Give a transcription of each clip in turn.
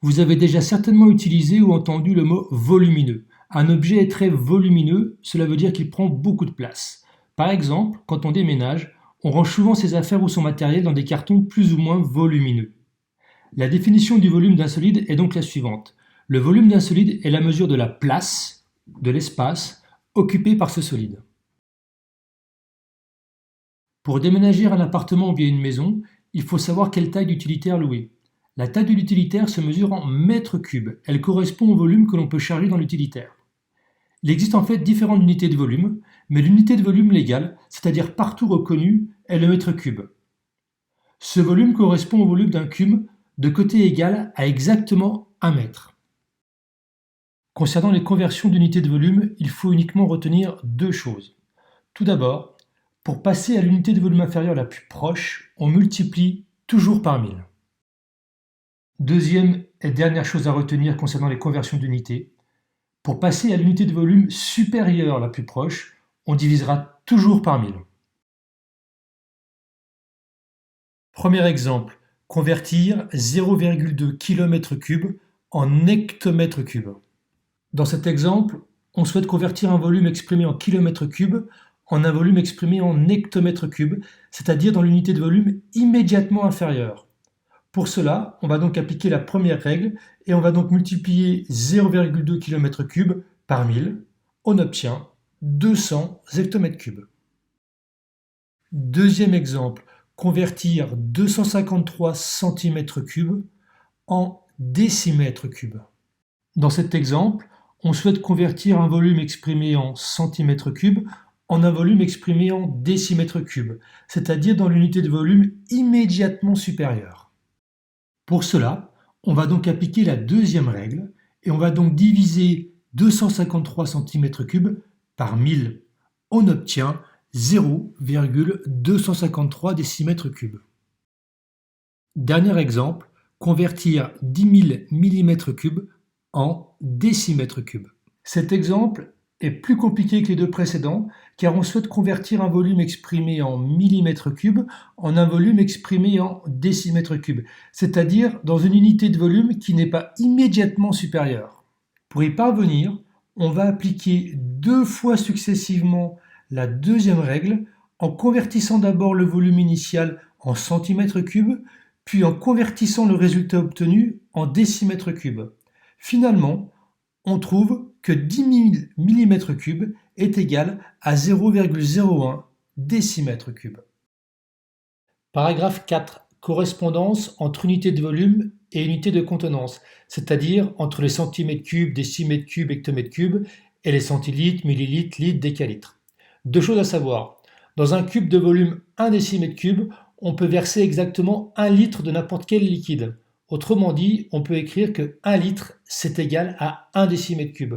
Vous avez déjà certainement utilisé ou entendu le mot volumineux. Un objet est très volumineux, cela veut dire qu'il prend beaucoup de place. Par exemple, quand on déménage, on range souvent ses affaires ou son matériel dans des cartons plus ou moins volumineux. La définition du volume d'un solide est donc la suivante. Le volume d'un solide est la mesure de la place, de l'espace, occupé par ce solide. Pour déménager un appartement ou bien une maison, il faut savoir quelle taille d'utilitaire louer. La taille de l'utilitaire se mesure en mètres cubes. Elle correspond au volume que l'on peut charger dans l'utilitaire. Il existe en fait différentes unités de volume, mais l'unité de volume légale, c'est-à-dire partout reconnue, est le mètre cube. Ce volume correspond au volume d'un cube de côté égal à exactement 1 mètre. Concernant les conversions d'unités de volume, il faut uniquement retenir deux choses. Tout d'abord, pour passer à l'unité de volume inférieure la plus proche, on multiplie toujours par 1000. Deuxième et dernière chose à retenir concernant les conversions d'unités, pour passer à l'unité de volume supérieure la plus proche, on divisera toujours par 1000. Premier exemple, convertir 0,2 km3 en hectomètres cubes. Dans cet exemple, on souhaite convertir un volume exprimé en kilomètres cubes en un volume exprimé en hectomètres cubes, c'est-à-dire dans l'unité de volume immédiatement inférieure. Pour cela, on va donc appliquer la première règle et on va donc multiplier 0,2 km3 par 1000. On obtient 200 hectomètres cubes. Deuxième exemple, convertir 253 cm3 en décimètres cubes. Dans cet exemple, on souhaite convertir un volume exprimé en centimètres cubes en un volume exprimé en décimètres cubes, c'est-à-dire dans l'unité de volume immédiatement supérieure. Pour cela, on va donc appliquer la deuxième règle et on va donc diviser 253 cm3 par 1000. On obtient 0,253 décimètres cubes. Dernier exemple, convertir 10 000 mm3 en décimètres cubes. Cet exemple est plus compliqué que les deux précédents car on souhaite convertir un volume exprimé en millimètres cubes en un volume exprimé en décimètres cubes, c'est-à-dire dans une unité de volume qui n'est pas immédiatement supérieure. Pour y parvenir, on va appliquer deux fois successivement la deuxième règle en convertissant d'abord le volume initial en centimètres cubes, puis en convertissant le résultat obtenu en décimètres cubes. Finalement, on trouve que 10 000 mm3 est égal à 0,01 décimètres cubes. Paragraphe 4. Correspondance entre unité de volume et unité de contenance, c'est-à-dire entre les centimètres cubes, décimètres cubes, hectomètres cubes et les centilitres, millilitres, litres, décalitres. Deux choses à savoir. Dans un cube de volume 1 décimètre cube, on peut verser exactement 1 litre de n'importe quel liquide. Autrement dit, on peut écrire que 1 litre, c'est égal à 1 décimètre cube.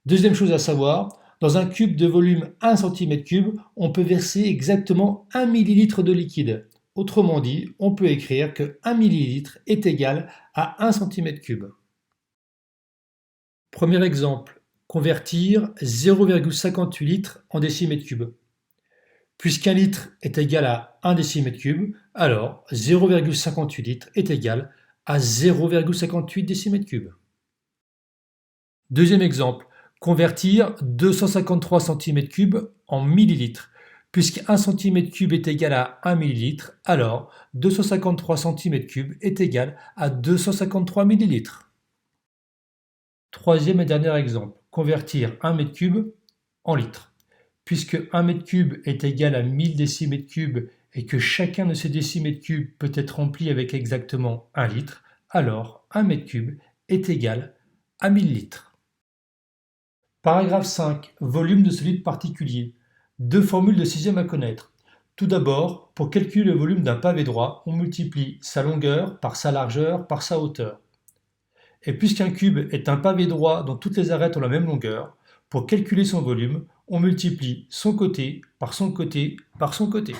Deuxième chose à savoir, dans un cube de volume 1 cm3, on peut verser exactement 1 millilitre de liquide. Autrement dit, on peut écrire que 1 millilitre est égal à 1 cm3. Premier exemple, convertir 0,58 litres en décimètres cubes. Puisqu'un litre est égal à 1 décimètre cube, alors 0,58 litres est égal à 0,58 décimètres cubes. Deuxième exemple, convertir 253 cm3 en millilitres. Puisqu'un cm3 est égal à 1 millilitre, alors 253 cm3 est égal à 253 millilitres. Troisième et dernier exemple, convertir 1 m3 en litres. Puisque 1 m3 est égal à 1000 décimètres cubes et que chacun de ces décimètres cubes peut être rempli avec exactement 1 litre, alors 1 m3 est égal à 1000 litres. Paragraphe 5. Volume de solide particulier. Deux formules de sixième à connaître. Tout d'abord, pour calculer le volume d'un pavé droit, on multiplie sa longueur par sa largeur par sa hauteur. Et puisqu'un cube est un pavé droit dont toutes les arêtes ont la même longueur, pour calculer son volume, on multiplie son côté par son côté par son côté.